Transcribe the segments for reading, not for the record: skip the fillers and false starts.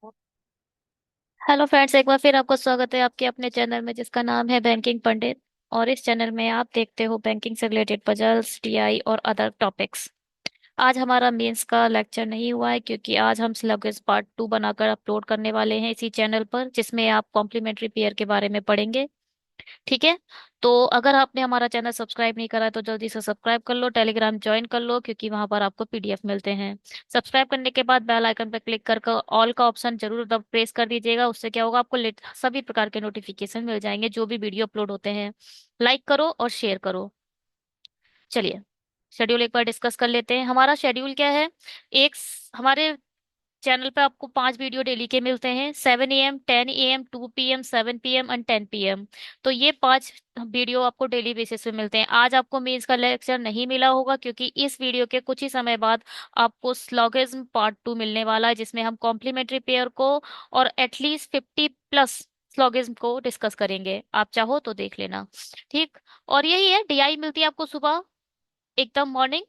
Hello friends, एक बार फिर आपका स्वागत है आपके अपने चैनल में जिसका नाम है बैंकिंग पंडित। और इस चैनल में आप देखते हो बैंकिंग से रिलेटेड पजल्स, टीआई और अदर टॉपिक्स। आज हमारा मेंस का लेक्चर नहीं हुआ है क्योंकि आज हम सिलेबस पार्ट 2 बनाकर अपलोड करने वाले हैं इसी चैनल पर, जिसमें आप कॉम्प्लीमेंट्री पेयर के बारे में पढ़ेंगे। ठीक है। तो अगर आपने हमारा चैनल सब्सक्राइब नहीं करा है तो जल्दी से सब्सक्राइब कर लो, टेलीग्राम ज्वाइन कर लो क्योंकि वहां पर आपको पीडीएफ मिलते हैं। सब्सक्राइब करने के बाद बेल आइकन पर क्लिक कर ऑल का ऑप्शन जरूर दब प्रेस कर दीजिएगा। उससे क्या होगा, आपको सभी प्रकार के नोटिफिकेशन मिल जाएंगे जो भी वीडियो अपलोड होते हैं। लाइक करो और शेयर करो। चलिए, शेड्यूल एक बार डिस्कस कर लेते हैं। हमारा शेड्यूल क्या है। हमारे चैनल पे आपको 5 वीडियो डेली के मिलते हैं, 7 AM, 10 AM, 2 PM, 7 PM and 10 PM। तो ये 5 वीडियो आपको डेली बेसिस पे मिलते हैं। आज आपको मेंस का लेक्चर नहीं मिला होगा क्योंकि इस वीडियो के कुछ ही समय बाद आपको स्लॉगिज्म पार्ट 2 मिलने वाला है, जिसमें हम कॉम्प्लीमेंट्री पेयर को और एटलीस्ट 50+ स्लॉगिज्म को डिस्कस करेंगे। आप चाहो तो देख लेना। ठीक। और यही है, डीआई मिलती है आपको सुबह एकदम मॉर्निंग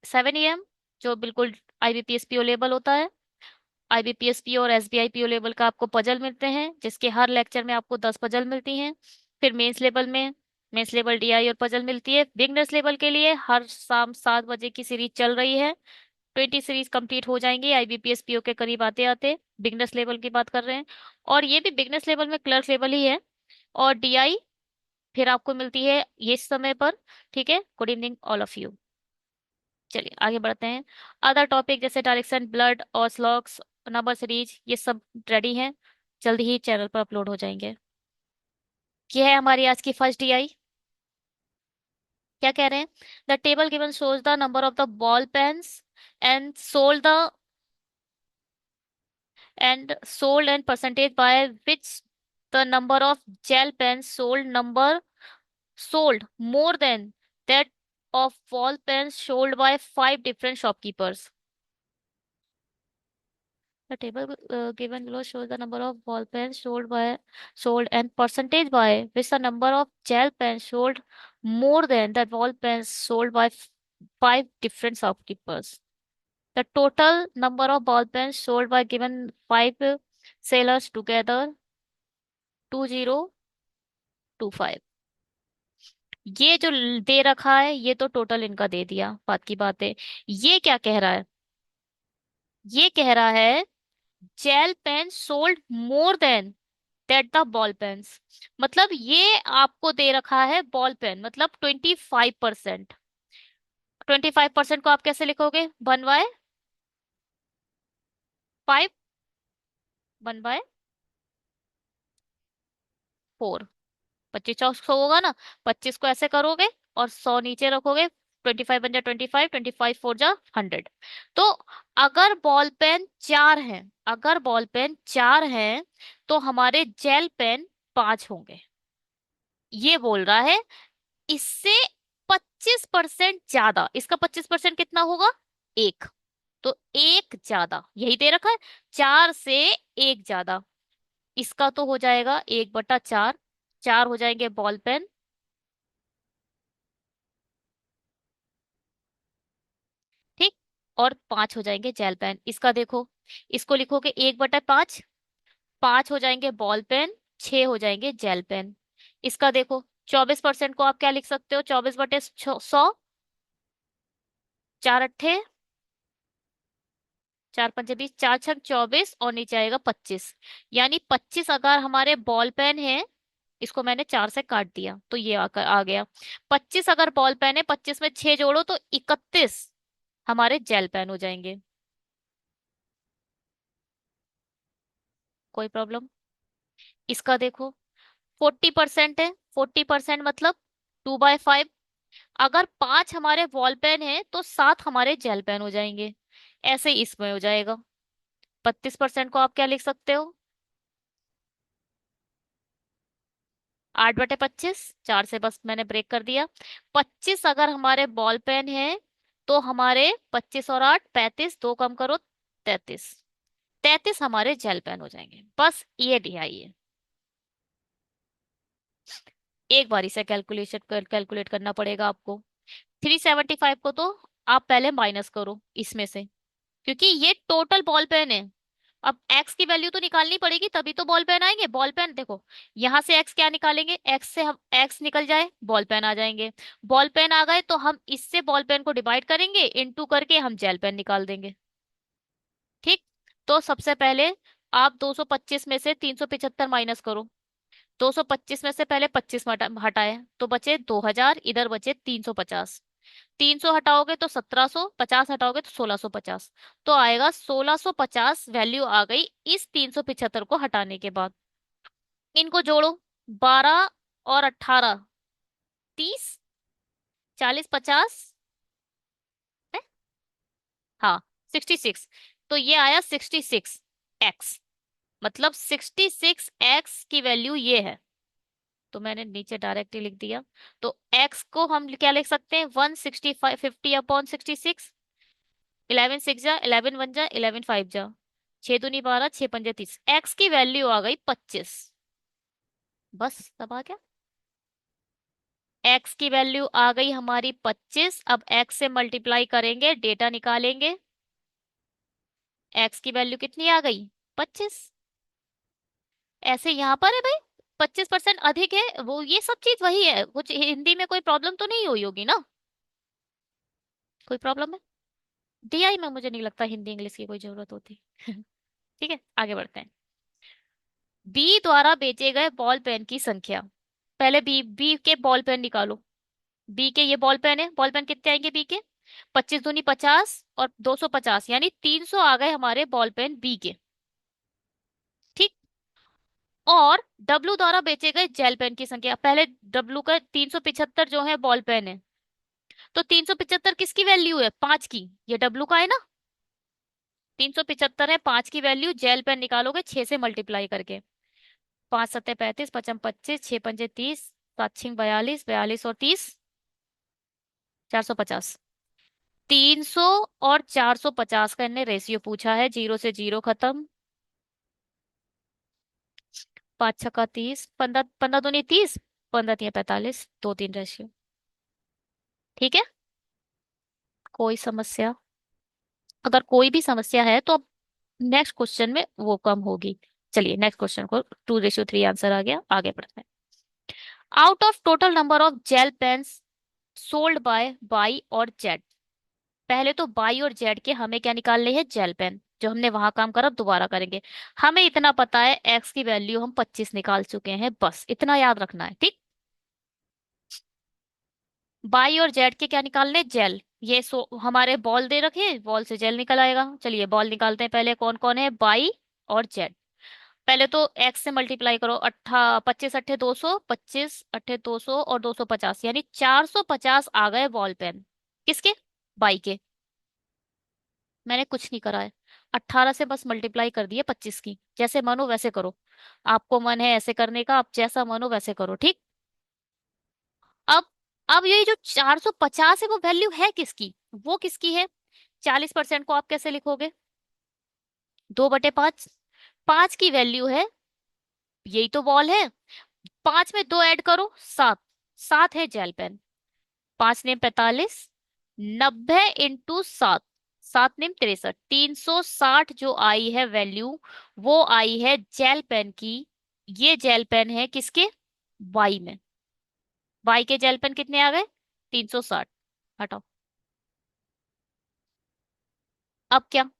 7 AM, जो बिल्कुल आईबीपीएस पीओ लेवल होता है। आईबीपीएस पीओ और एसबीआई पीओ लेवल का आपको पजल मिलते हैं, जिसके हर लेक्चर में आपको 10 पजल मिलती हैं। फिर मेंस लेवल डीआई और पजल मिलती है। बिगनर्स लेवल के लिए हर शाम 7 बजे की सीरीज चल रही है। 20 सीरीज कंप्लीट हो जाएंगी आईबीपीएस पीओ के करीब आते आते। बिगनर्स लेवल की बात कर रहे हैं। और ये भी बिगनर्स लेवल में क्लर्क लेवल ही है। और डीआई फिर आपको मिलती है ये समय पर। ठीक है। Good evening all of you. चलिए आगे बढ़ते हैं। अदर टॉपिक जैसे डायरेक्शन, ब्लड और स्लॉग्स, नंबर सीरीज, ये सब रेडी हैं, जल्दी ही चैनल पर अपलोड हो जाएंगे। ये है हमारी आज की फर्स्ट डीआई। क्या कह रहे हैं। The table given shows the number of the ball pens and sold and percentage by which the number of gel pens sold more than that of ball pens sold by 5 different shopkeepers. The table given below shows the number of ball pens sold and percentage by which the number of gel pens sold more than the ball pens sold by 5 different shopkeepers. The total number of ball pens sold by given 5 sellers together 2025। ये जो दे रखा है ये तो total इनका दे दिया, बात की बात है। ये क्या कह रहा है। ये कह रहा है gel pen sold more than that the ball pens. मतलब ये आपको दे रखा है बॉल पेन, मतलब 25%। 25% को आप कैसे लिखोगे, 1/5, 1/4। 25 100 होगा ना। 25 को ऐसे करोगे और 100 नीचे रखोगे। 25 बन जा 25, 25 4 जा 100। तो अगर बॉल पेन चार हैं तो हमारे जेल पेन 5 होंगे। ये बोल रहा है इससे 25% ज्यादा। इसका 25% कितना होगा, एक। तो एक ज्यादा यही दे रखा है, 4 से एक ज्यादा। इसका तो हो जाएगा 1/4। 4 हो जाएंगे बॉल पेन। ठीक। और 5 हो जाएंगे जेल पेन। इसका देखो, इसको लिखोगे 1/5। 5 हो जाएंगे बॉल पेन, 6 हो जाएंगे जेल पेन। इसका देखो, 24% को आप क्या लिख सकते हो, 24/100। 4 अट्ठे, 4 पंजे 20, 4 छक 24 और नीचे आएगा 25। यानी 25 अगर हमारे बॉल पेन है, इसको मैंने 4 से काट दिया तो ये आ गया। 25 अगर बॉल पेन है, 25 में 6 जोड़ो तो 31 हमारे जेल पेन हो जाएंगे। कोई प्रॉब्लम। इसका देखो, 40% है। 40% मतलब 2/5। अगर 5 हमारे बॉल पेन है तो 7 हमारे जेल पेन हो जाएंगे। ऐसे ही इसमें हो जाएगा। 32% को आप क्या लिख सकते हो, 8/25। 4 से बस मैंने ब्रेक कर दिया। 25 अगर हमारे बॉल पेन है तो हमारे 25 और 8 35, दो कम करो 33। 33 हमारे जेल पेन हो जाएंगे। बस ये ढियाई है। एक बार इसे कैलकुलेट करना पड़ेगा आपको। 375 को तो आप पहले माइनस करो इसमें से, क्योंकि ये टोटल बॉल पेन है अब एक्स की वैल्यू तो निकालनी पड़ेगी, तभी तो बॉल पेन आएंगे। बॉल पेन देखो, यहां से एक्स क्या निकालेंगे, एक्स से हम एक्स निकल जाए, बॉल पेन आ जाएंगे। बॉल पेन आ गए तो हम इससे बॉल पेन को डिवाइड करेंगे, इनटू करके हम जेल पेन निकाल देंगे। ठीक। तो सबसे पहले आप 225 में से 375 माइनस करो। 225 में से पहले 25 हटाए तो बचे 2000, इधर बचे 350। 300 हटाओगे तो 1700, 50 हटाओगे तो 1650। तो आएगा 1650 वैल्यू आ गई इस 375 को हटाने के बाद। इनको जोड़ो, 12 और 18, 30, 40, 50 है, हाँ 66। तो ये आया 66x, मतलब 66x की वैल्यू ये है। तो मैंने नीचे डायरेक्टली लिख दिया। तो x को हम क्या लिख सकते हैं, 165, 50/66। 11 6 जा, 11 1 जा, 11 5 जा, 6 दूनी 12, 6 पंजे 30। x की वैल्यू आ गई 25। बस तब आ गया। x की वैल्यू आ गई हमारी 25। अब x से मल्टीप्लाई करेंगे, डेटा निकालेंगे। x की वैल्यू कितनी आ गई, 25। ऐसे यहाँ पर है भाई, 25% अधिक है वो, ये सब चीज वही है। कुछ हिंदी में कोई प्रॉब्लम तो नहीं हुई होगी ना, कोई प्रॉब्लम है? डीआई में मुझे नहीं लगता हिंदी इंग्लिश की कोई जरूरत होती। ठीक है, आगे बढ़ते हैं। बी द्वारा बेचे गए बॉल पेन की संख्या। पहले बी बी के बॉल पेन निकालो। बी के ये बॉल पेन है, बॉल पेन कितने आएंगे बी के, 25 दूनी 50 और 250, यानी 300 आ गए हमारे बॉल पेन बी के। ठीक। और डब्लू द्वारा बेचे गए जेल पेन की संख्या। पहले डब्लू का 375 जो है बॉल पेन है, तो 375 किसकी वैल्यू है, 5 की, ये डब्लू का है ना। 375 है, 5 की वैल्यू, जेल पेन निकालोगे 6 से मल्टीप्लाई करके। 5 सत्ते 35, 55 25, 6 पंजे 30, 7 छिंग 42, 42 और 30, 450। 300 और 450 का इनने रेशियो पूछा है, जीरो से जीरो खत्म। 5 छक्का 30, 15 15 दूनी 30, 15 तिया 45, 2 3 रेशियो। ठीक है, कोई समस्या? अगर कोई भी समस्या है तो अब नेक्स्ट क्वेश्चन में वो कम होगी। चलिए नेक्स्ट क्वेश्चन को, 2:3 आंसर आ गया, आगे बढ़ते हैं। Out of total number of gel pens sold by Y और जेड। पहले तो बाई और जेड के हमें क्या निकालने हैं, जेल पेन। जो हमने वहां काम करा दोबारा करेंगे। हमें इतना पता है, एक्स की वैल्यू हम 25 निकाल चुके हैं, बस इतना याद रखना है। ठीक। बाई और जेड के क्या निकालने, जेल। ये हमारे बॉल दे रखे, बॉल से जेल निकल आएगा। चलिए बॉल निकालते हैं, पहले कौन कौन है, बाई और जेड। पहले तो एक्स से मल्टीप्लाई करो, 25 अट्ठे 200, 25 अट्ठे 200 और 250, यानी 450 आ गए बॉल पेन। किसके, बाई के। मैंने कुछ नहीं करा है, 18 से बस मल्टीप्लाई कर दिए 25 की। जैसे मन हो वैसे करो, आपको मन है ऐसे करने का, आप जैसा मन हो वैसे करो। ठीक। अब अब ये जो 450 है वो वैल्यू है किसकी, वो किसकी है। 40% को आप कैसे लिखोगे, 2/5। 5 की वैल्यू है, यही तो बॉल है। 5 में 2 ऐड करो, 7। 7 है जेल पेन। 5 नेम 45, 90 × 7, 7 नेम 63, 360 जो आई है वैल्यू, वो आई है जेल पेन की। ये जेल पेन है किसके, वाई में। वाई के जेल पेन कितने आ गए, 360। हटाओ। अब क्या,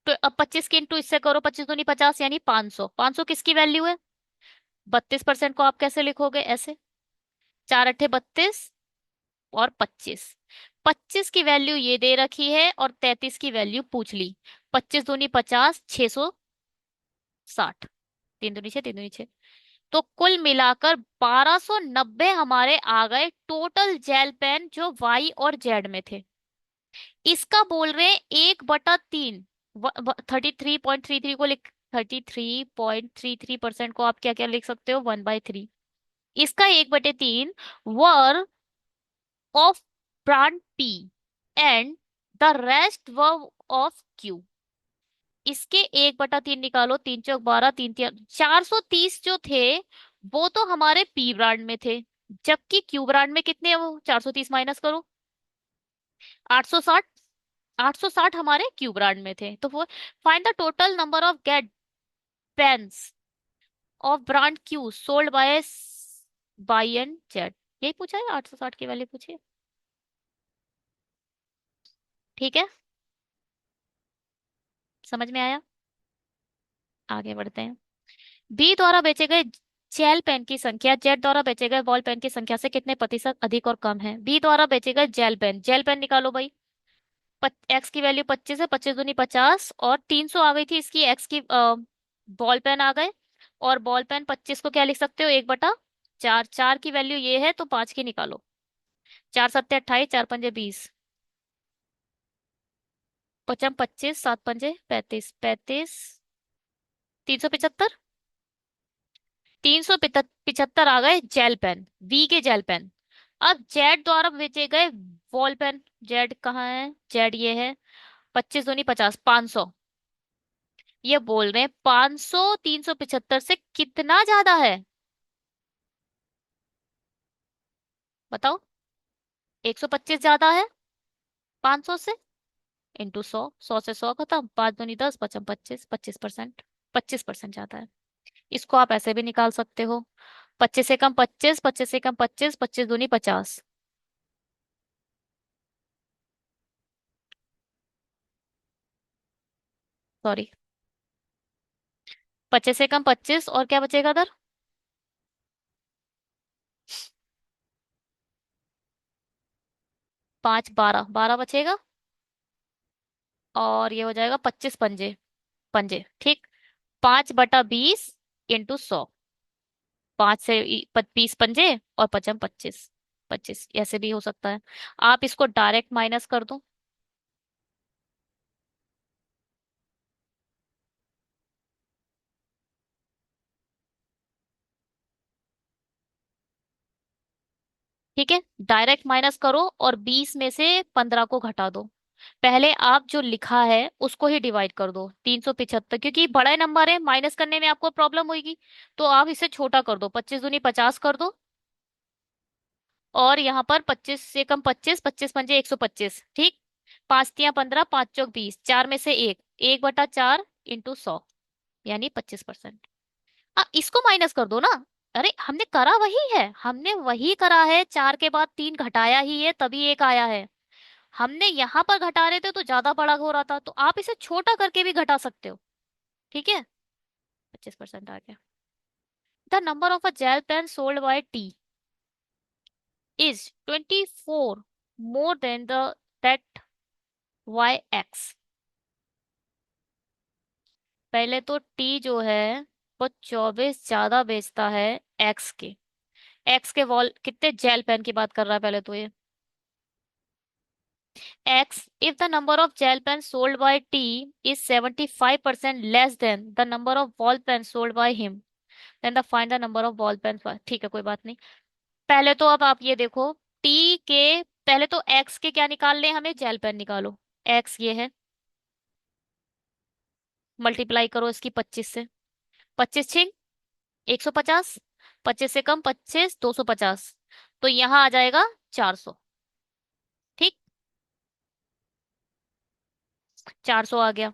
तो अब 25 के इंटू इससे करो, 25 दूनी 50, यानी 500। 500 किसकी वैल्यू है, 32% को आप कैसे लिखोगे, ऐसे, 4 अट्ठे 32 और 25। 25 की वैल्यू ये दे रखी है और 33 की वैल्यू पूछ ली। 25 दूनी 50, 660, 3 दूनी 6, 3 दूनी 6। तो कुल मिलाकर 1290 हमारे आ गए टोटल जेल पेन, जो वाई और जेड में थे। इसका बोल रहे हैं 1/3। 33.33 को लिख, 33.33% को आप क्या क्या लिख सकते हो, 1/3। इसका 1/3 वर of brand P and the rest were of Q। इसके 1/3 निकालो, 3 × 4 = 12, 430 जो थे वो तो हमारे पी ब्रांड में थे। जबकि क्यू ब्रांड में कितने हैं वो, 430 माइनस करो, 860। 860 हमारे क्यू ब्रांड में थे, तो वो find the total number of गेट pens of brand Q sold by and Z. यही पूछा है, 860 की वैल्यू पूछी है। ठीक है, समझ में आया। आगे बढ़ते हैं। बी द्वारा बेचे गए जेल पेन की संख्या जेड द्वारा बेचे गए बॉल पेन की संख्या से कितने प्रतिशत अधिक और कम है। बी द्वारा बेचे गए जेल पेन निकालो भाई। एक्स की वैल्यू 25 है, 25 दूनी 50, और 300 आ गई थी इसकी एक्स की, बॉल पेन आ गए। और बॉल पेन 25 को क्या लिख सकते हो, 1/4। 4 की वैल्यू ये है तो 5 की निकालो। 4 सत्ते 28, 4 पंजे 20, पचम 25, 7 पंजे 35, 35, 375। 375 आ गए जेल पेन, वी के जेल पेन। अब जेड द्वारा बेचे गए बॉल पेन, जेड कहाँ है, जेड ये है। 25 दूनी 50, 500। ये बोल रहे हैं 500 375 से कितना ज्यादा है, बताओ। 125 ज्यादा है 500 से, इंटू 100, 100 से 100 खत्म, 5 दूनी 10, पचम 25, 25%। 25% ज्यादा है। इसको आप ऐसे भी निकाल सकते हो। 25 से कम 25, 25 से कम 25, 25 दूनी 50। सॉरी, 25 से कम 25, और क्या बचेगा इधर, 5 12 बचेगा। और ये हो जाएगा 25 पंजे, पंजे ठीक। 5/20 इंटू 100। 5 से 20 पंजे, और पचम 25, 25 ऐसे भी हो सकता है। आप इसको डायरेक्ट माइनस कर दो। ठीक है, डायरेक्ट माइनस करो और 20 में से 15 को घटा दो। पहले आप जो लिखा है उसको ही डिवाइड कर दो, 375, क्योंकि बड़ा नंबर है माइनस करने में आपको प्रॉब्लम होगी। तो आप इसे छोटा कर दो, 25 दूनी 50 कर दो। और यहाँ पर 25 से कम 25, 25 पंजे 125, ठीक। 5 तियां 15, 5 चौक 20, 4 में से 1, 1/4 इंटू 100, यानी 25%। इसको माइनस कर दो ना। अरे हमने करा वही है, हमने वही करा है, 4 के बाद 3 घटाया ही है तभी 1 आया है। हमने यहाँ पर घटा रहे थे तो ज्यादा बड़ा हो रहा था, तो आप इसे छोटा करके भी घटा सकते हो। ठीक है, 25% आ गया। The number of a gel pen sold by T is 24 more than the that Y X. पहले तो टी जो है वो 24 ज्यादा बेचता है एक्स के। एक्स के वॉल कितने जेल पेन की बात कर रहा है पहले तो ये। X, if the number of gel pens sold by T is 75% less than the number of ball pens sold by him, then the find the number of ball pens by। ठीक है, कोई बात नहीं। पहले तो अब आप ये देखो, T के पहले तो X के क्या निकालने हैं हमें, जेल पेन निकालो। X ये है, मल्टीप्लाई करो इसकी 25 से। 25 छिंग 150, 25 से कम 25, 250, तो यहाँ आ जाएगा 400। ठीक, 400 आ गया।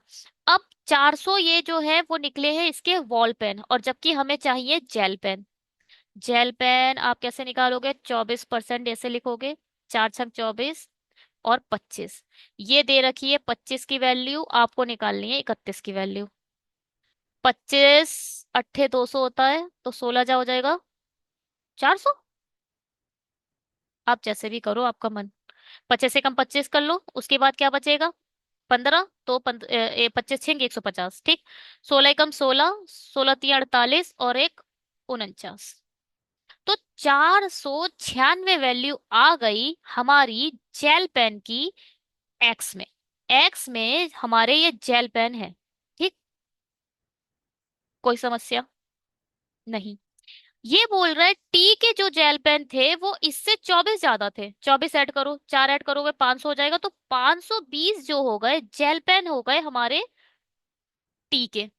अब 400 ये जो है वो निकले हैं इसके वॉल पेन, और जबकि हमें चाहिए जेल पेन। जेल पेन आप कैसे निकालोगे, 24% ऐसे लिखोगे, 4 छक 24, और 25। ये दे रखी है 25 की वैल्यू, आपको निकालनी है 31 की वैल्यू। 25 अट्ठे 200 होता है, तो 16 जा हो जाएगा 400। आप जैसे भी करो, आपका मन। 25 से कम 25 कर लो, उसके बाद क्या बचेगा, 15, तो 25 छिंग 150, ठीक। 16 एकम 16, 16 3 48, और एक 49। तो 496 वैल्यू आ गई हमारी जेल पेन की एक्स में। एक्स में हमारे ये जेल पेन है, ठीक। कोई समस्या नहीं। ये बोल रहे टी के जो जेल पेन थे वो इससे 24 ज्यादा थे। 24 ऐड करो, 4 ऐड करोगे 500 हो जाएगा, तो 520 जो हो गए जेल पेन हो गए हमारे टी के।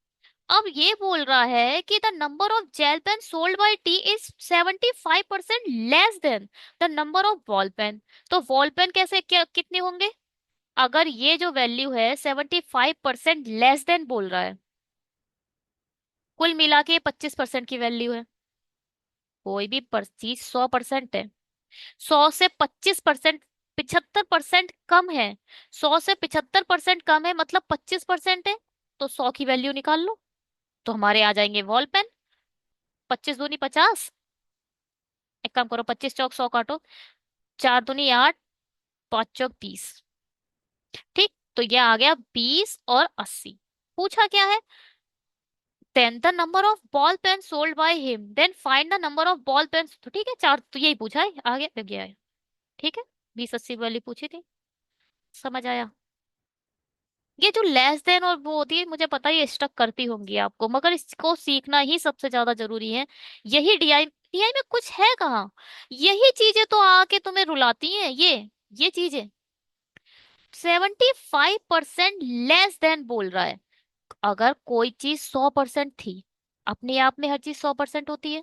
अब ये बोल रहा है कि the number of gel pen sold by T is 75% less than the number of ball pen. तो बॉल पेन कैसे क्या कितने होंगे, अगर ये जो वैल्यू है 75% लेस देन बोल रहा है, कुल मिला के 25% की वैल्यू है। कोई भी चीज 100% है, 100 से 25%, 75% कम है। 100 से 75% कम है मतलब 25% है, तो 100 की वैल्यू निकाल लो। तो हमारे आ जाएंगे बॉल पेन। 25 दूनी 50। एक काम करो, 25 चौक 100 काटो। 4 दूनी 8, 5 चौक 20। ठीक, तो ये आ गया 20 और 80। पूछा क्या है? Then the number of ball pen sold by him, then find the number of ball pen. तो ठीक है, चार तो यही पूछा है, आगे लग गया है। ठीक है, 20 80 वाली पूछी थी। समझ आया? ये जो लेस देन और वो होती है, मुझे पता है ये स्टक करती होंगी आपको, मगर इसको सीखना ही सबसे ज्यादा जरूरी है। यही डीआई डीआई में कुछ है कहाँ। यही चीजें तो आके तुम्हें रुलाती हैं, ये चीजें। 75% लेस देन बोल रहा है। अगर कोई चीज 100% थी, अपने आप में हर चीज 100% होती है,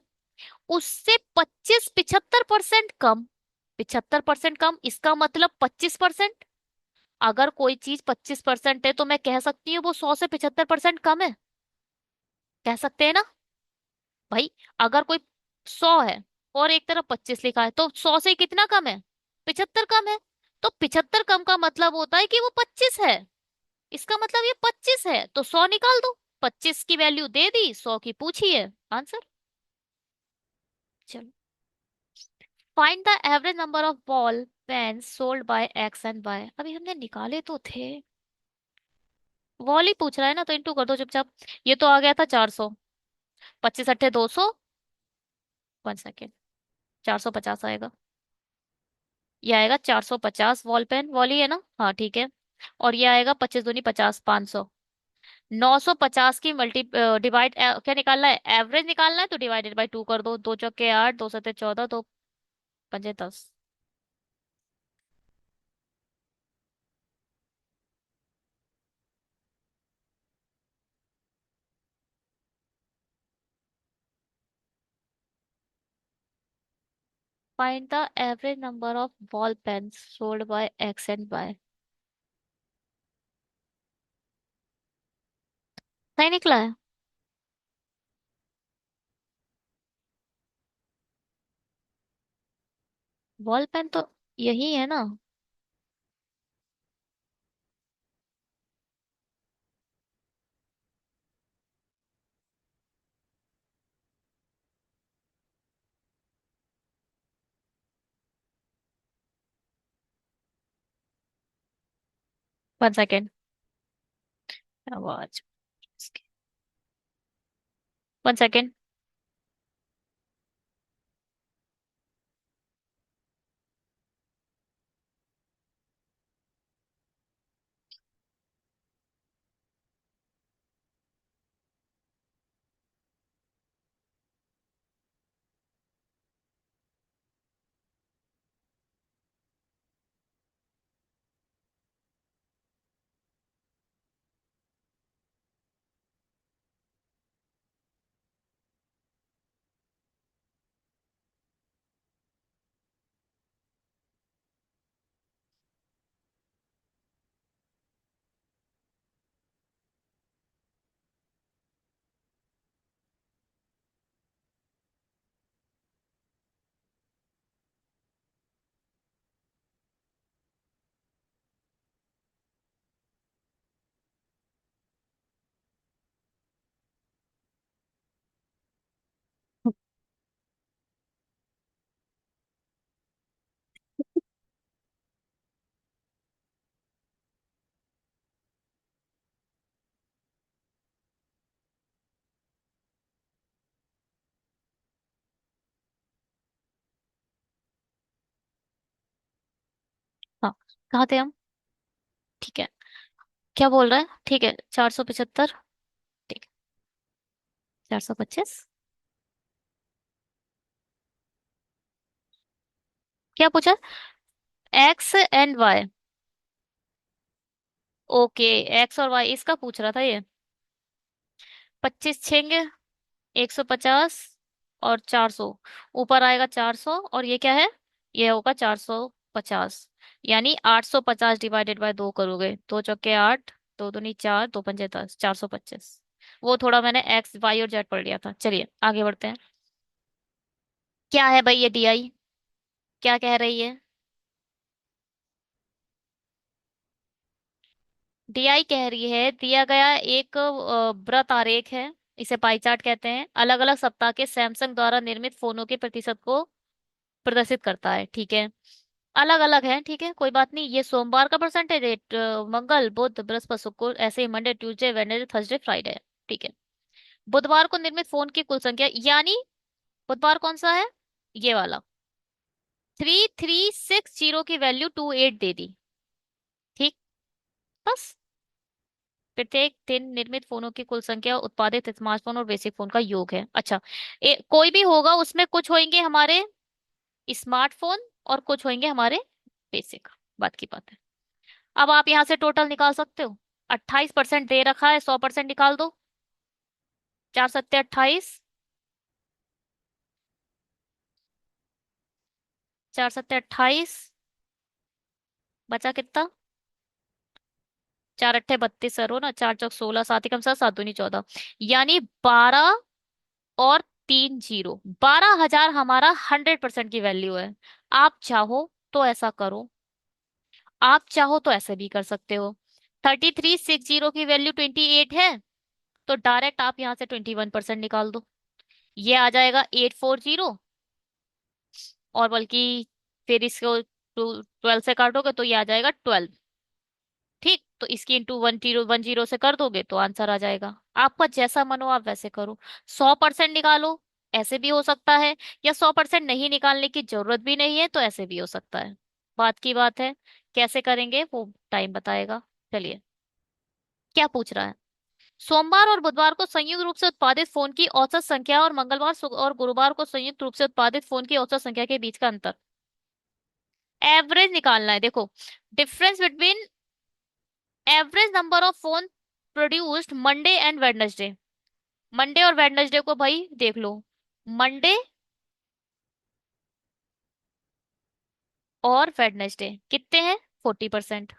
उससे 75% कम। 75% कम इसका मतलब 25%। अगर कोई चीज 25% है तो मैं कह सकती हूँ वो 100 से 75% कम है। कह सकते हैं ना भाई? अगर कोई 100 है और एक तरफ 25 लिखा है, तो 100 से कितना कम है? 75 कम है। तो 75 कम का मतलब होता है कि वो 25 है। इसका मतलब ये 25 है, तो 100 निकाल दो। 25 की वैल्यू दे दी, 100 की पूछी है, आंसर। चलो, find the average number of ball pen sold by X and Y. अभी हमने निकाले तो थे। वॉल ही पूछ रहा है ना, तो इंटू कर दो चुपचाप। ये तो आ गया था 400। 25 × 8 = 200। 1 सेकेंड, 450 आएगा। ये आएगा 450 वॉल पेन, वॉल ही है ना, हाँ ठीक है। और ये आएगा 25 दूनी 50, 500। 950 की मल्टी डिवाइड क्या निकालना है? एवरेज निकालना है, तो डिवाइडेड बाई 2 कर दो। 2 चौके 8, 2 सत्ते 14, 2 पंजे 10। Find the average number of ball pens sold by X and by. सही निकला है। बॉल पेन तो यही है ना। 1 सेकेंड, आवाज। 1 सेकेंड। हाँ, कहाँ थे हम? ठीक है, क्या बोल रहा है? ठीक है, 475। ठीक है, 425। क्या पूछा? X and Y. Okay, X और वाई इसका पूछ रहा था ये। 25 छेंगे, 150 और 400। ऊपर आएगा 400, और ये क्या है? ये होगा 450। यानी 850 डिवाइडेड बाय 2 करोगे, 2 चौके 8, 2 दूनी 4, 2 पंजे 10, 425। वो थोड़ा मैंने एक्स वाई और जेड पढ़ लिया था। चलिए आगे बढ़ते हैं। क्या है भाई ये डीआई? क्या कह रही है? डीआई कह रही है दिया गया एक वृत्त आरेख है, इसे पाई चार्ट कहते हैं, अलग अलग सप्ताह के सैमसंग द्वारा निर्मित फोनों के प्रतिशत को प्रदर्शित करता है। ठीक है, अलग अलग है, ठीक है, कोई बात नहीं। ये सोमवार का परसेंटेज है, मंगल बुध बृहस्पति शुक्र, ऐसे ही Monday Tuesday Wednesday Thursday Friday है। ठीक है, बुधवार को निर्मित फोन की कुल संख्या, यानी बुधवार कौन सा है? ये वाला। 3360 की वैल्यू 28 दे दी। ठीक, बस। प्रत्येक दिन निर्मित फोनों की कुल संख्या उत्पादित स्मार्टफोन और बेसिक फोन का योग है। अच्छा, कोई भी होगा उसमें कुछ होंगे हमारे स्मार्टफोन और कुछ होंगे हमारे बेसिक। बात की बात है। अब आप यहां से टोटल निकाल सकते हो। 28% दे रखा है, 100% निकाल दो। 4 सत्ते 28, 4 सत्ते 28, बचा कितना? 4 अट्ठे 32 सर हो ना, 4 चौक 16, 7 एकम 7, 7 दूनी 14, यानी 12 और 3 जीरो, 12,000 हमारा 100% की वैल्यू है। आप चाहो तो ऐसा करो, आप चाहो तो ऐसे भी कर सकते हो। 3360 की वैल्यू 28 है, तो डायरेक्ट आप यहाँ से 21% निकाल दो। ये आ जाएगा 840, और बल्कि फिर इसको 12 से काटोगे तो ये आ जाएगा 12। ठीक, तो इसकी इंटू 1 0 1 0 से कर दोगे तो आंसर आ जाएगा। आपका जैसा मन हो आप वैसे करो। 100% निकालो, ऐसे भी हो सकता है, या 100% नहीं निकालने की जरूरत भी नहीं है तो ऐसे भी हो सकता है। बात की बात है, कैसे करेंगे वो टाइम बताएगा। चलिए, क्या पूछ रहा है? सोमवार और बुधवार को संयुक्त रूप से उत्पादित फोन की औसत संख्या और मंगलवार और गुरुवार को संयुक्त रूप से उत्पादित फोन की औसत संख्या के बीच का अंतर। एवरेज निकालना है, देखो। Difference between average number of phone produced Monday and Wednesday. Monday और वेडनेसडे को भाई देख लो। मंडे और वेडनेसडे कितने हैं? 40%।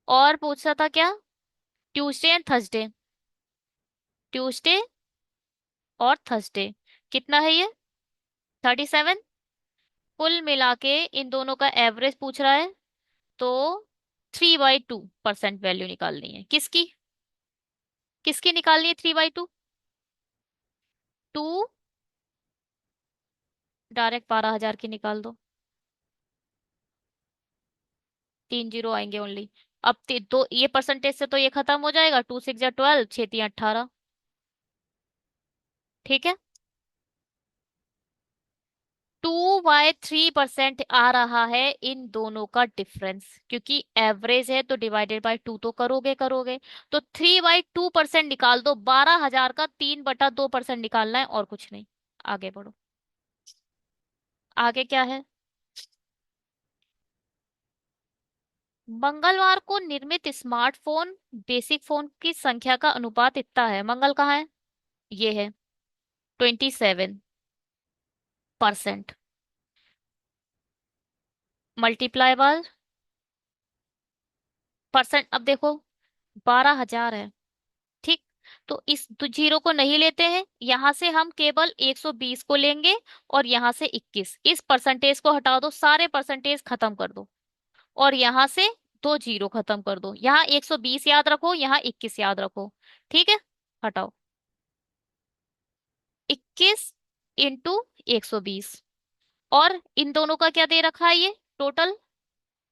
और पूछा था क्या? Tuesday and Thursday. ट्यूसडे और थर्सडे कितना है ये? 37। कुल मिला के इन दोनों का एवरेज पूछ रहा है, तो 3/2% वैल्यू निकालनी है। किसकी? किसकी निकालनी है 3/2? टू, डायरेक्ट 12,000 की निकाल दो। 3 जीरो आएंगे ओनली। अब दो ये परसेंटेज से तो ये खत्म हो जाएगा। 2 6 12, 6 3 18। ठीक है, 2/3% आ रहा है इन दोनों का डिफरेंस, क्योंकि एवरेज है तो डिवाइडेड बाय 2 तो करोगे करोगे। तो 3/2% निकाल दो। 12,000 का 3/2% निकालना है, और कुछ नहीं। आगे बढ़ो। आगे क्या है? मंगलवार को निर्मित स्मार्टफोन बेसिक फोन की संख्या का अनुपात इतना है। मंगल कहाँ है? ये है, 27%। Multiply by percent. अब देखो, 12,000 है। ठीक, तो इस जीरो को नहीं लेते हैं, यहां से हम केवल 120 को लेंगे, और यहां से 21। इस परसेंटेज को हटा दो, सारे परसेंटेज खत्म कर दो, और यहां से 2 जीरो खत्म कर दो। यहाँ 120 याद रखो, यहाँ 21 याद रखो। ठीक है, हटाओ। 21 × 120, और इन दोनों का क्या दे रखा है ये टोटल?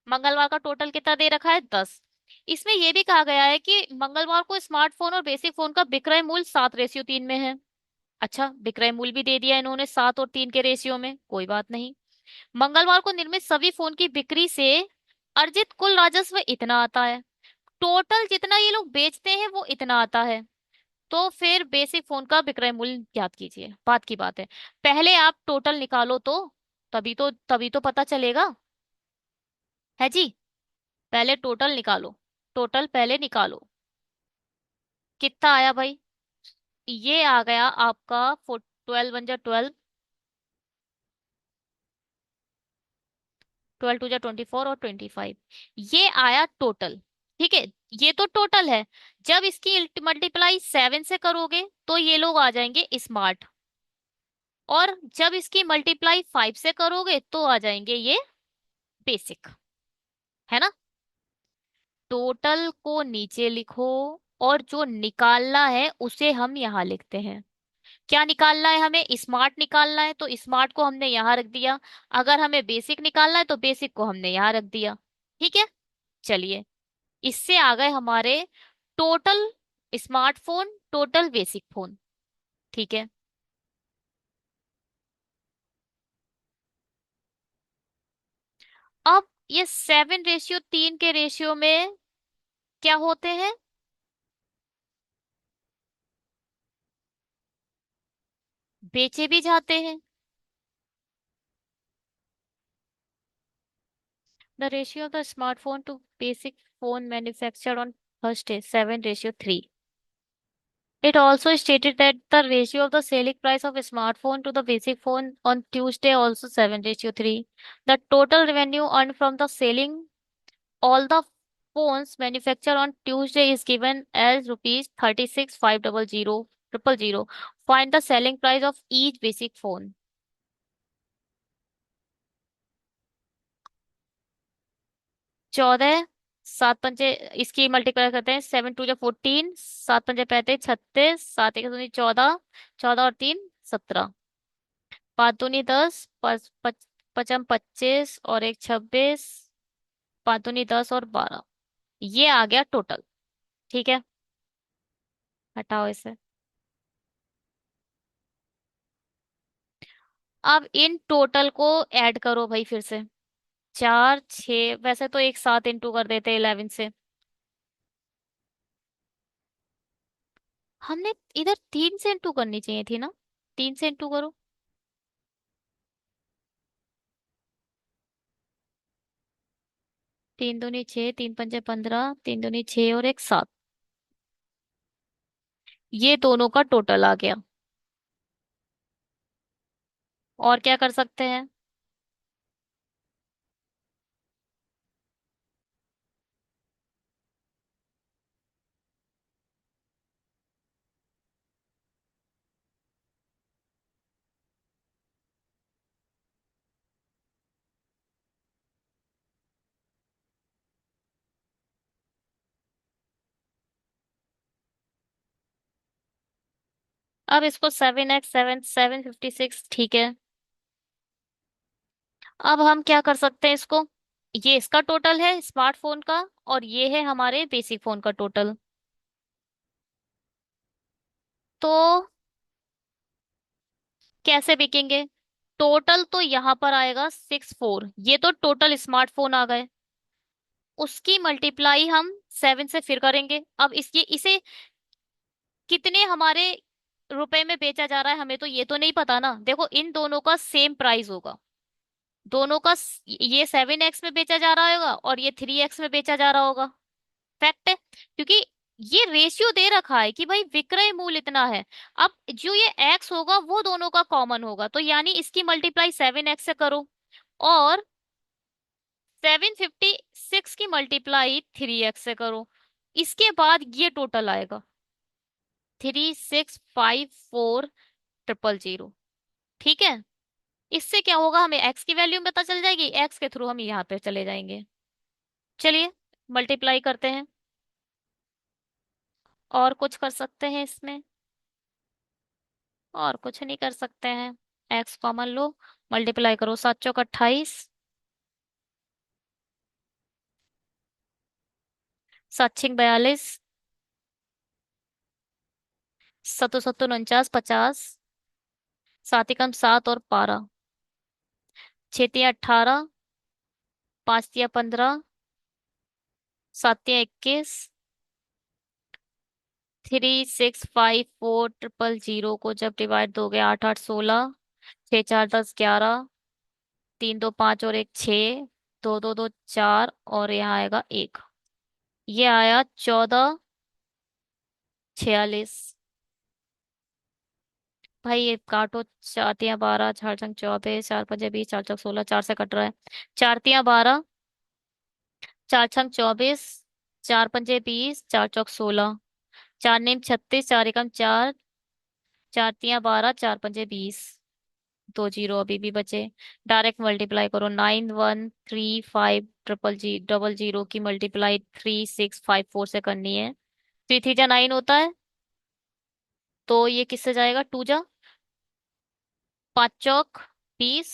मंगलवार का टोटल कितना दे रखा है? 10। इसमें यह भी कहा गया है कि मंगलवार को स्मार्टफोन और बेसिक फोन का विक्रय मूल्य 7:3 में है। अच्छा, विक्रय मूल्य भी दे दिया इन्होंने 7 और 3 के रेशियो में, कोई बात नहीं। मंगलवार को निर्मित सभी फोन की बिक्री से अर्जित कुल राजस्व इतना आता है। टोटल जितना ये लोग बेचते हैं वो इतना आता है। तो फिर बेसिक फोन का विक्रय मूल्य ज्ञात कीजिए। बात की बात है, पहले आप टोटल निकालो तो, तभी तो पता चलेगा। है जी, पहले टोटल निकालो। टोटल पहले निकालो। कितना आया भाई? ये आ गया आपका 12 1 जा 12, 12 टू जा 24 और 25, ये आया टोटल। ठीक है, ये तो टोटल है। जब इसकी मल्टीप्लाई 7 से करोगे तो ये लोग आ जाएंगे स्मार्ट, और जब इसकी मल्टीप्लाई 5 से करोगे तो आ जाएंगे ये बेसिक। है ना? टोटल को नीचे लिखो, और जो निकालना है उसे हम यहाँ लिखते हैं। क्या निकालना है? हमें स्मार्ट निकालना है, तो स्मार्ट को हमने यहाँ रख दिया। अगर हमें बेसिक निकालना है तो बेसिक को हमने यहाँ रख दिया। ठीक है, चलिए, इससे आ गए हमारे total smartphone, total basic phone. ठीक है, अब ये 7:3 के रेशियो में क्या होते हैं? बेचे भी जाते हैं। The ratio of the smartphone to basic phone manufactured on Thursday 7:3. It also stated that the ratio of the selling price of a smartphone to the basic phone on Tuesday also 7:3. The total revenue earned from the selling all the phones manufactured on Tuesday is given as rupees 36,500,000. Find the selling price of each basic phone. 14, 7 पंजे, इसकी multiply करते हैं। 7 to जा 14, 7 पंजे 35, 36, 7 एक 14, 14 और 3 17, 5 दूनी 10, पचम 25 और 1 26, 5 दूनी 10 और 12। ये आ गया टोटल। ठीक है, हटाओ इसे। अब इन टोटल को ऐड करो भाई फिर से। 4 6, वैसे तो एक साथ इंटू कर देते 11 से। हमने इधर 3 से इंटू करनी चाहिए थी ना। 3 से इंटू करो। 3 दूनी 6, 3 पंजे 15, 3 दूनी 6 और 1 7। ये दोनों का टोटल आ गया। और क्या कर सकते हैं? अब इसको 7x 7 756, ठीक है। अब हम क्या कर सकते हैं इसको? ये इसका टोटल है स्मार्टफोन का, और ये है हमारे बेसिक फोन का टोटल। तो कैसे बिकेंगे? टोटल तो यहाँ पर आएगा 6 4, ये तो टोटल स्मार्टफोन आ गए। उसकी मल्टीप्लाई हम 7 से फिर करेंगे। अब इस ये इसे कितने हमारे रुपए में बेचा जा रहा है हमें तो ये तो नहीं पता ना। देखो, इन दोनों का सेम प्राइस होगा। दोनों का ये 7x में बेचा जा रहा होगा और ये 3x में बेचा जा रहा होगा। फैक्ट है, क्योंकि ये रेशियो दे रखा है कि भाई विक्रय मूल्य इतना है। अब जो ये x होगा वो दोनों का कॉमन होगा, तो यानी इसकी मल्टीप्लाई 7x से करो, और 756 की मल्टीप्लाई 3x से करो। इसके बाद ये टोटल आएगा 36,54,000। ठीक है, इससे क्या होगा, हमें एक्स की वैल्यू पता चल जाएगी, एक्स के थ्रू हम यहाँ पे चले जाएंगे। चलिए, मल्टीप्लाई करते हैं। और कुछ कर सकते हैं इसमें? और कुछ नहीं कर सकते हैं। एक्स कॉमन लो, मल्टीप्लाई करो। 7 चौक 28, 7 6 42, 7 7 49 50, 7 एकम 7 और 12, 6 3 18, 5 3 15, 7 3 21, 36,54,000 को जब डिवाइड दोगे, 8 8 16, 6 4 10 11, 3 2 5 और 1 6, 2 2 2 4 और यहाँ आएगा 1। ये आया 14,46। भाई ये काटो। चार तिया 12, चार छंग 24, चार पंजे 20, चार चौक 16, चार से कट रहा है। चार तिया 12, चार छंग 24, चार पंजे 20, चार चौक 16, चार नीम 36, चार एकम 4, चार तिया 12, चार पंजे 20। दो जीरो अभी भी बचे। डायरेक्ट मल्टीप्लाई करो। 9 1 3 5 डबल जीरो की मल्टीप्लाई 3 6 5 4 से करनी है। थ्री थ्री जा 9 होता है। तो ये किससे जाएगा? टू जा। पाँच चौक 20,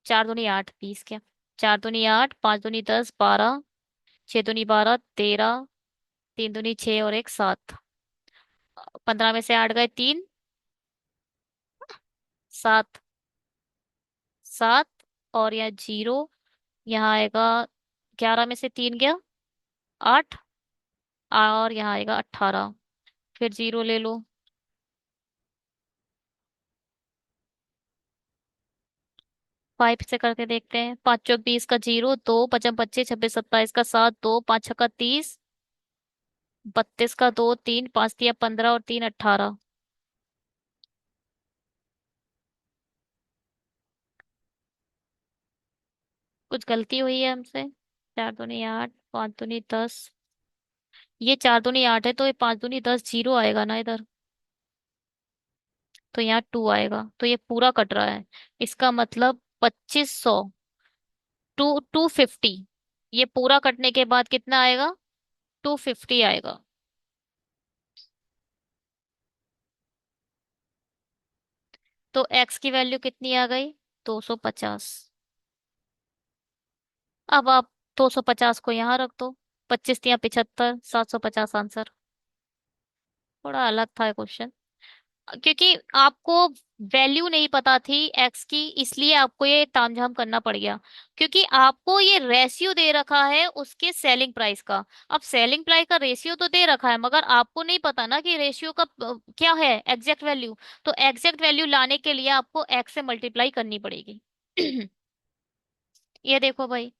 चार दूनी 8, 20 क्या? चार दूनी 8, पाँच दूनी 10, 12, छह दूनी 12, 13, तीन दूनी 6 और एक 7। 15 में से 8 गए 3, 7, 7 और यहाँ जीरो। यहाँ आएगा 11 में से 3 गया 8, और यहाँ आएगा 18। फिर जीरो ले लो। 5 से करके देखते हैं। पाँच चौक 20 का जीरो, दो पचम 25, 26 27 का 7, दो पाँच छक्का 30, 32 का 2, 3 5 तिया 15 और 3 18। कुछ गलती हुई है हमसे। चार दूनी 8, पाँच दूनी 10। ये चार दूनी 8 है तो ये पाँच दूनी 10, जीरो आएगा ना इधर। तो यहाँ टू आएगा, तो ये पूरा कट रहा है। इसका मतलब 2500। 250। ये पूरा कटने के बाद कितना आएगा? 250 आएगा। तो एक्स की वैल्यू कितनी आ गई? 250। अब आप 250 को यहाँ रख दो। 25 या 75, 750 आंसर। थोड़ा अलग था क्वेश्चन, क्योंकि आपको वैल्यू नहीं पता थी एक्स की, इसलिए आपको ये तामझाम करना पड़ गया। क्योंकि आपको ये रेशियो दे रखा है उसके सेलिंग प्राइस का। अब सेलिंग प्राइस का रेशियो तो दे रखा है, मगर आपको नहीं पता ना कि रेशियो का क्या है एग्जैक्ट वैल्यू। तो एग्जैक्ट वैल्यू लाने के लिए आपको एक्स से मल्टीप्लाई करनी पड़ेगी। ये देखो भाई।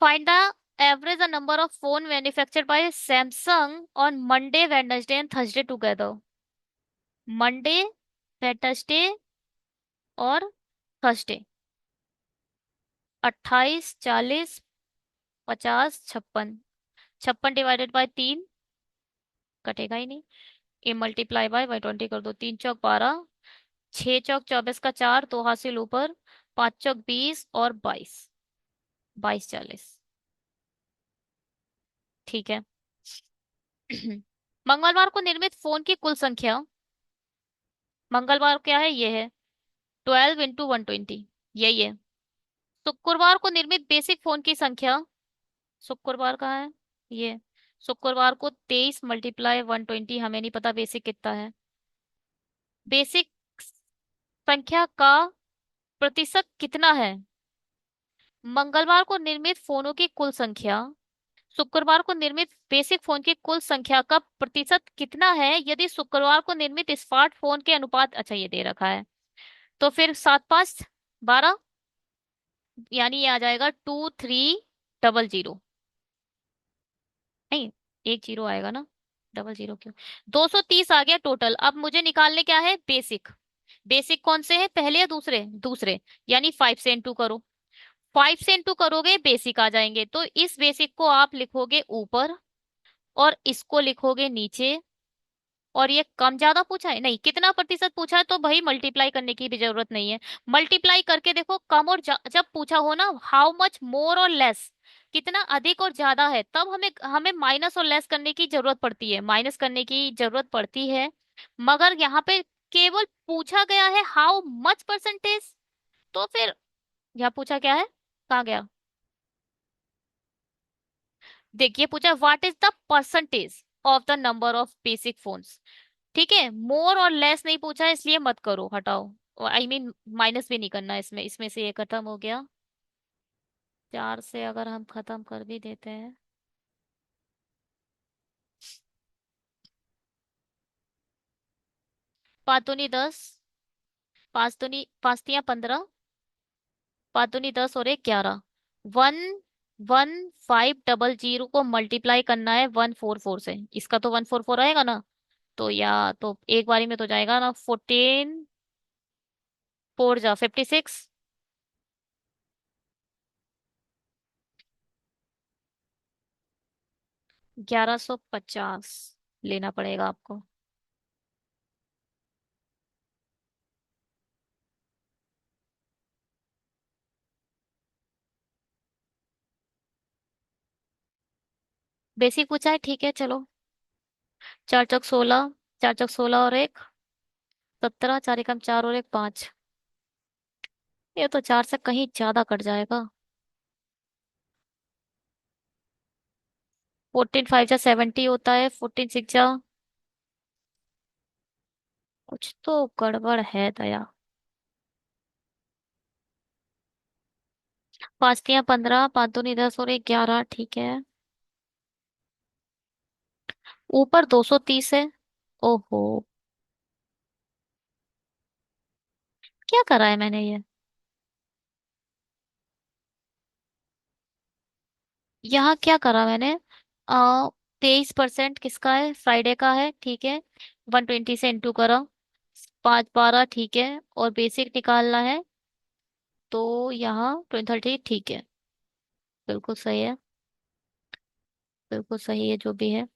Find the average the number of phone manufactured by Samsung on Monday Wednesday and Thursday together. Monday, Wednesday और थर्सडे। 28, 40, 50, 56। 56 डिवाइडेड बाय 3, कटेगा ही नहीं। ये मल्टीप्लाई बाय 20 कर दो। तीन चौक 12, छह चौक 24 का 4, दो हासिल ऊपर, पांच चौक 20 और 22, 22 40। ठीक है। मंगलवार को निर्मित फोन की कुल संख्या। मंगलवार क्या है? ये है 12 × 120, यही है। शुक्रवार को निर्मित बेसिक फोन की संख्या। शुक्रवार कहाँ है? ये। शुक्रवार को 23 × 120, हमें नहीं पता बेसिक कितना है। बेसिक संख्या का प्रतिशत कितना है? मंगलवार को निर्मित फोनों की कुल संख्या। शुक्रवार को निर्मित बेसिक फोन की कुल संख्या का प्रतिशत कितना है यदि शुक्रवार को निर्मित स्मार्टफोन के अनुपात। अच्छा, ये दे रखा है। तो फिर 7 5 12, यानी ये आ जाएगा 2300। नहीं, एक जीरो आएगा ना, डबल जीरो क्यों? 230 आ गया टोटल। अब मुझे निकालने क्या है? बेसिक। बेसिक कौन से है, पहले या दूसरे? दूसरे। यानी 5 से इंटू करो। 5 से इंटू करोगे बेसिक आ जाएंगे, तो इस बेसिक को आप लिखोगे ऊपर और इसको लिखोगे नीचे। और ये कम ज्यादा पूछा है नहीं, कितना प्रतिशत पूछा है, तो भाई मल्टीप्लाई करने की भी जरूरत नहीं है। मल्टीप्लाई करके देखो, कम और जब पूछा हो ना, हाउ मच मोर और लेस, कितना अधिक और ज्यादा है, तब हमें हमें माइनस और लेस करने की जरूरत पड़ती है, माइनस करने की जरूरत पड़ती है। मगर यहाँ पे केवल पूछा गया है हाउ मच परसेंटेज। तो फिर यहाँ पूछा क्या है? कहाँ गया? देखिए, पूछा what is the percentage of the number of basic phones. ठीक है, मोर और लेस नहीं पूछा है, इसलिए मत करो, हटाओ। आई मीन माइनस भी नहीं करना इसमें। इसमें से ये खत्म हो गया। चार से अगर हम खत्म कर भी देते हैं। पाँच दूनी 10, पाँच दूनी 5 तिया 15, पाँच दूनी 10 और एक 11। 1 1 5 0 को मल्टीप्लाई करना है 144 से। इसका तो 144 आएगा ना। तो या तो एक बारी में तो जाएगा ना, 14, 4 जा 56, 1150 लेना पड़ेगा आपको। बेसिक पूछा है, ठीक है चलो। 4 चौक 16, 4 चौक 16 और एक 17, 4 एकम 4 और एक 5। ये तो 4 से कहीं ज्यादा कट जाएगा। 14 5 जा 70 होता है, 14 6 जा, कुछ तो गड़बड़ है दया। 5 3 या 15, 5 दूनी 10 और एक 11, ठीक है। ऊपर 230 है। ओहो, क्या करा है मैंने ये। यहाँ क्या करा मैंने। आ 23% किसका है, फ्राइडे का है, ठीक है। 120 से इंटू करा, 5 12, ठीक है। और बेसिक निकालना है, तो यहाँ 20 30, ठीक है। बिल्कुल सही है, बिल्कुल सही है जो भी है।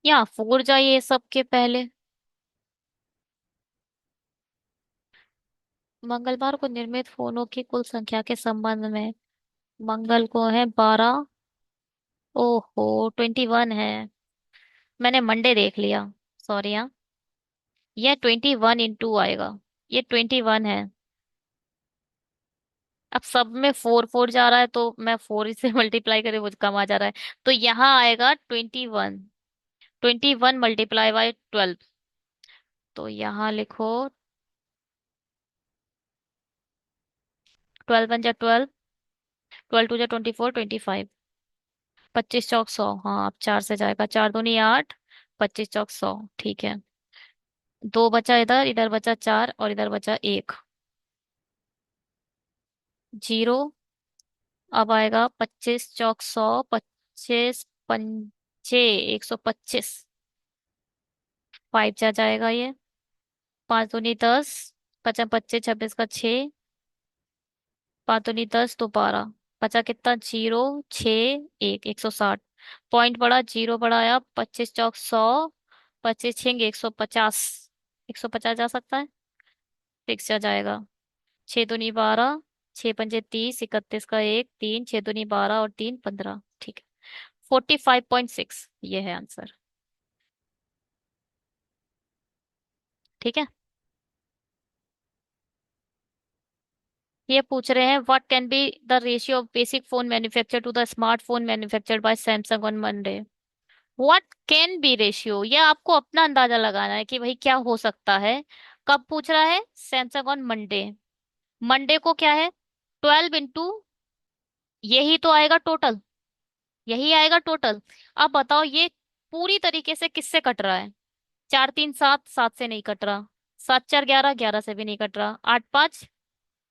यहाँ 4 जाइए सबके पहले। मंगलवार को निर्मित फोनों की कुल संख्या के संबंध में, मंगल को है 12। ओहो, 21 है। मैंने मंडे देख लिया, सॉरी हाँ। ये 21 × 2 आएगा, ये 21 है। अब सब में 4 4 जा रहा है, तो मैं 4 से मल्टीप्लाई करे वो कम आ जा रहा है। तो यहाँ आएगा 21, 21 × 12। तो यहाँ लिखो, 12 1 जा 12, 12 2 जा 24, 25। 25 चौक 100, हाँ अब 4 से जाएगा, 4 दूनी 8, 25 चौक 100, ठीक है। दो बचा इधर, इधर बचा 4 और इधर बचा 1। 0। अब आएगा 25 चौक 100, 25 पंचे 125। 5 जा जाएगा ये। 5 दूनी 10, 5 5 26 का 6, 5 दूनी 10 तो 12। बचा कितना, 0 6 1, 160। पॉइंट बढ़ा, जीरो बढ़ाया, 25 चौक 100, 25 6 150। 150 जा सकता है, 6 जा जाएगा। 6 दूनी 12, 6 पंजे 30, 31 का एक, 3, 6 दूनी 12 और 3 15, ठीक है। 45.6 ये है आंसर, ठीक है। ये पूछ रहे हैं, what can be the ratio of basic phone manufacture to the smartphone manufactured by Samsung on Monday. What can be ratio, ये आपको अपना अंदाजा लगाना है कि भाई क्या हो सकता है। कब पूछ रहा है, सैमसंग ऑन मंडे। मंडे को क्या है, 12 × यही तो आएगा टोटल, यही आएगा टोटल। अब बताओ ये पूरी तरीके से किससे कट रहा है। 4 3 7, 7 से नहीं कट रहा। 7 4 11, 11 से भी नहीं कट रहा। 8 5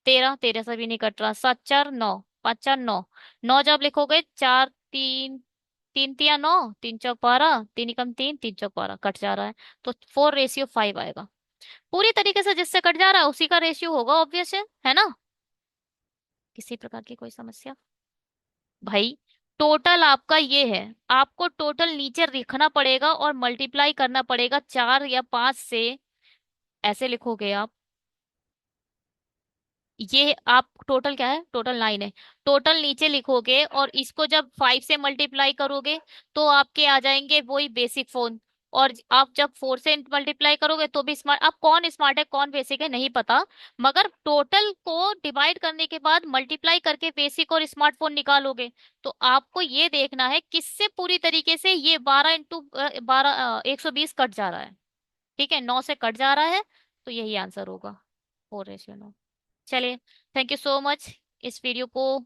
13, 13 से भी नहीं कट रहा। 7 4 9, 5 4 9, 9 जब लिखोगे 4 3, 3 3 या 9, 3 चौक 12, 3 एकम 3, 3 चौक 12 कट जा रहा है। तो 4:5 आएगा। पूरी तरीके से जिससे कट जा रहा है उसी का रेशियो होगा, ऑब्वियस है ना। किसी प्रकार की कोई समस्या भाई। टोटल आपका ये है, आपको टोटल नीचे लिखना पड़ेगा और मल्टीप्लाई करना पड़ेगा 4 या 5 से। ऐसे लिखोगे आप, ये आप टोटल क्या है, टोटल 9 है। टोटल नीचे लिखोगे और इसको जब 5 से मल्टीप्लाई करोगे तो आपके आ जाएंगे वही बेसिक फोन। और आप जब 4 से मल्टीप्लाई करोगे तो भी स्मार्ट। अब कौन स्मार्ट है कौन बेसिक है नहीं पता, मगर टोटल को डिवाइड करने के बाद मल्टीप्लाई करके बेसिक और स्मार्टफोन निकालोगे। तो आपको ये देखना है किससे पूरी तरीके से ये 12 × 12, 120 कट जा रहा है। ठीक है, 9 से कट जा रहा है, तो यही आंसर होगा, 4:9। चलिए, थैंक यू सो मच। इस वीडियो को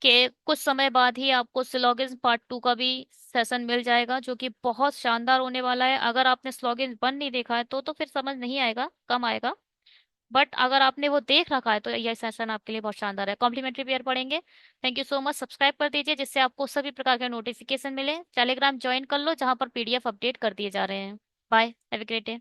के कुछ समय बाद ही आपको स्लॉगिन पार्ट 2 का भी सेशन मिल जाएगा, जो कि बहुत शानदार होने वाला है। अगर आपने स्लॉगिन 1 नहीं देखा है तो फिर समझ नहीं आएगा, कम आएगा। बट अगर आपने वो देख रखा है तो यह सेशन आपके लिए बहुत शानदार है। कॉम्प्लीमेंट्री पेयर पढ़ेंगे। Thank you so much. Subscribe कर दीजिए जिससे आपको सभी प्रकार के नोटिफिकेशन मिले। टेलीग्राम ज्वाइन कर लो जहां पर पीडीएफ अपडेट कर दिए जा रहे हैं। Bye, have a great day.